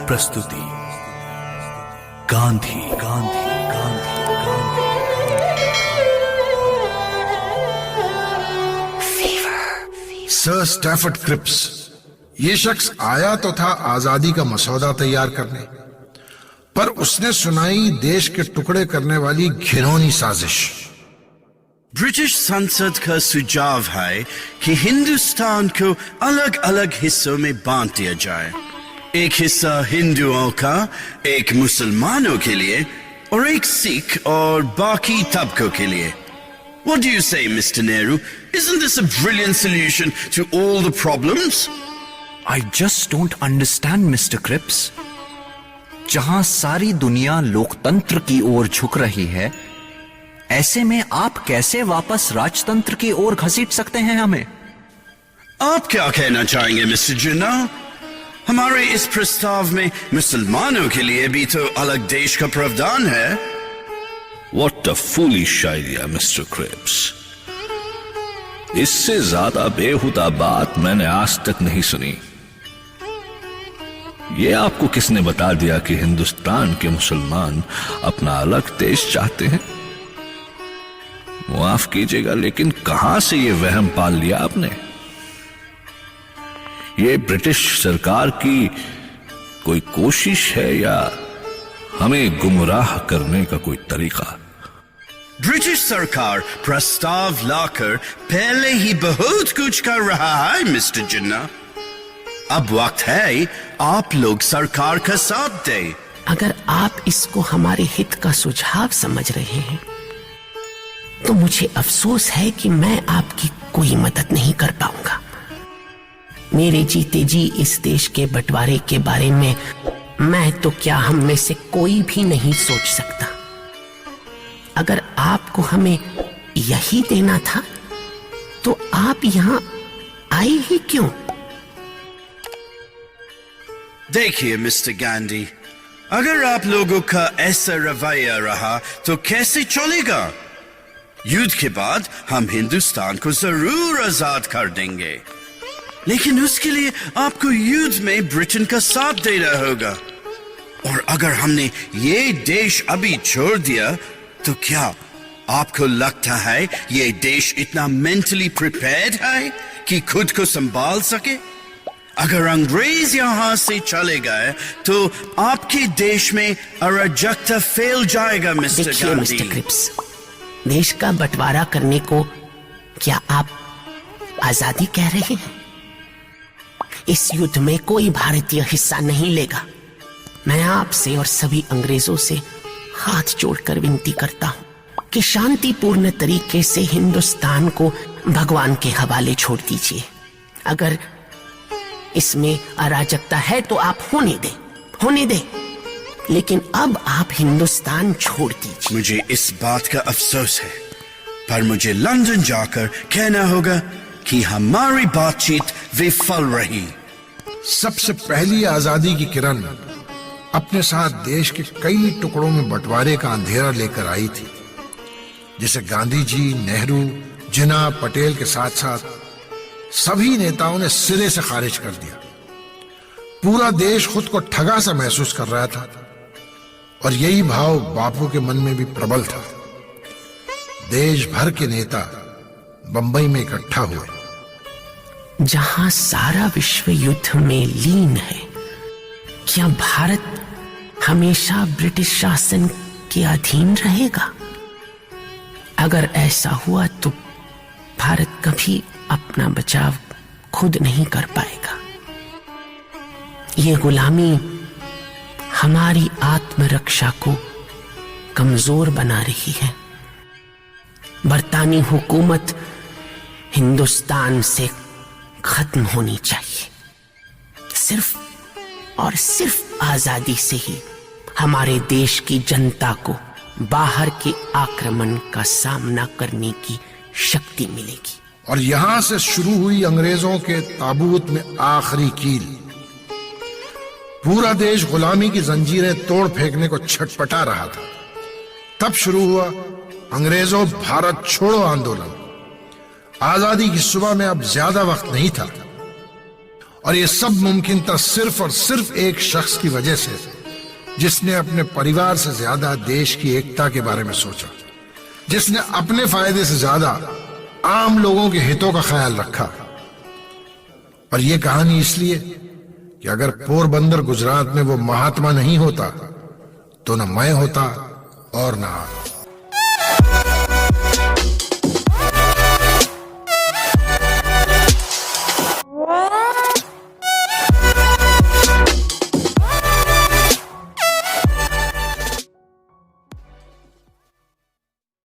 प्रस्तुति Gandhi Gandhi Gandhi Gandhi. Sir Stafford Cripps, ये शख्स आया तो था आजादी का मसौदा तैयार करने, पर उसने सुनाई देश के टुकड़े करने वाली घिनौनी साजिश। ब्रिटिश संसद का सुझाव है कि हिंदुस्तान को अलग अलग हिस्सों में बांट दिया जाए। एक हिस्सा हिंदुओं का, एक मुसलमानों के लिए और एक सिख और बाकी तबकों के लिए। What do you say, Mr. Nehru? Isn't this a brilliant solution to all the problems? I just don't understand, Mr. Cripps. जहां सारी दुनिया लोकतंत्र की ओर झुक रही है, ऐसे में आप कैसे वापस राजतंत्र की ओर घसीट सकते हैं हमें? आप क्या कहना चाहेंगे, मिस्टर जिन्ना? हमारे इस प्रस्ताव में मुसलमानों के लिए भी तो अलग देश का प्रावधान है। What a foolish idea, Mr. Cripps. इससे ज्यादा बेहुदा बात मैंने आज तक नहीं सुनी। ये आपको किसने बता दिया कि हिंदुस्तान के मुसलमान अपना अलग देश चाहते हैं? माफ कीजिएगा, लेकिन कहां से ये वहम पाल लिया आपने? ये ब्रिटिश सरकार की कोई कोशिश है या हमें गुमराह करने का कोई तरीका? ब्रिटिश सरकार प्रस्ताव लाकर पहले ही बहुत कुछ कर रहा है, मिस्टर जिन्ना। अब वक्त है आप लोग सरकार का साथ दें। अगर आप इसको हमारे हित का सुझाव समझ रहे हैं, तो मुझे अफसोस है कि मैं आपकी कोई मदद नहीं कर पाऊंगा। मेरे जीते जी इस देश के बंटवारे के बारे में मैं तो क्या, हम में से कोई भी नहीं सोच सकता। अगर आपको हमें यही देना था, तो आप यहां आए ही क्यों? देखिए मिस्टर गांधी, अगर आप लोगों का ऐसा रवैया रहा तो कैसे चलेगा? युद्ध के बाद हम हिंदुस्तान को जरूर आजाद कर देंगे, लेकिन उसके लिए आपको युद्ध में ब्रिटेन का साथ देना होगा। और अगर हमने ये देश अभी छोड़ दिया, तो क्या आपको लगता है ये देश इतना मेंटली प्रिपेयर्ड है कि खुद को संभाल सके? अगर अंग्रेज यहां से चले गए तो आपके देश में अराजकता फैल जाएगा, मिस्टर गांधी। मिस्टर क्रिप्स, देश का बंटवारा करने को क्या आप आजादी कह रहे हैं? इस युद्ध में कोई भारतीय हिस्सा नहीं लेगा। मैं आपसे और सभी अंग्रेजों से हाथ जोड़कर विनती करता हूं कि शांतिपूर्ण तरीके से हिंदुस्तान को भगवान के हवाले छोड़ दीजिए। अगर इसमें अराजकता है तो आप होने दें, लेकिन अब आप हिंदुस्तान छोड़ दीजिए। मुझे इस बात का अफसोस है, पर मुझे लंदन जाकर कहना होगा कि हमारी बातचीत विफल रही। सबसे पहली आजादी की किरण अपने साथ देश के कई टुकड़ों में बंटवारे का अंधेरा लेकर आई थी, जिसे गांधी जी, नेहरू, जिन्ना, पटेल के साथ साथ सभी नेताओं ने सिरे से खारिज कर दिया। पूरा देश खुद को ठगा सा महसूस कर रहा था, और यही भाव बापू के मन में भी प्रबल था। देश भर के नेता बंबई में इकट्ठा हुए। जहां सारा विश्व युद्ध में लीन है, क्या भारत हमेशा ब्रिटिश शासन के अधीन रहेगा? अगर ऐसा हुआ तो भारत कभी अपना बचाव खुद नहीं कर पाएगा। ये गुलामी हमारी आत्मरक्षा को कमजोर बना रही है। बरतानी हुकूमत हिंदुस्तान से खत्म होनी चाहिए। सिर्फ और सिर्फ आजादी से ही हमारे देश की जनता को बाहर के आक्रमण का सामना करने की शक्ति मिलेगी। और यहां से शुरू हुई अंग्रेजों के ताबूत में आखिरी कील। पूरा देश गुलामी की जंजीरें तोड़ फेंकने को छटपटा रहा था। तब शुरू हुआ अंग्रेजों भारत छोड़ो आंदोलन। आजादी की सुबह में अब ज्यादा वक्त नहीं था, और ये सब मुमकिन था सिर्फ और सिर्फ एक शख्स की वजह से, जिसने अपने परिवार से ज्यादा देश की एकता के बारे में सोचा, जिसने अपने फायदे से ज्यादा आम लोगों के हितों का ख्याल रखा। और ये कहानी इसलिए कि अगर पोरबंदर गुजरात में वो महात्मा नहीं होता तो न मैं होता और न आप।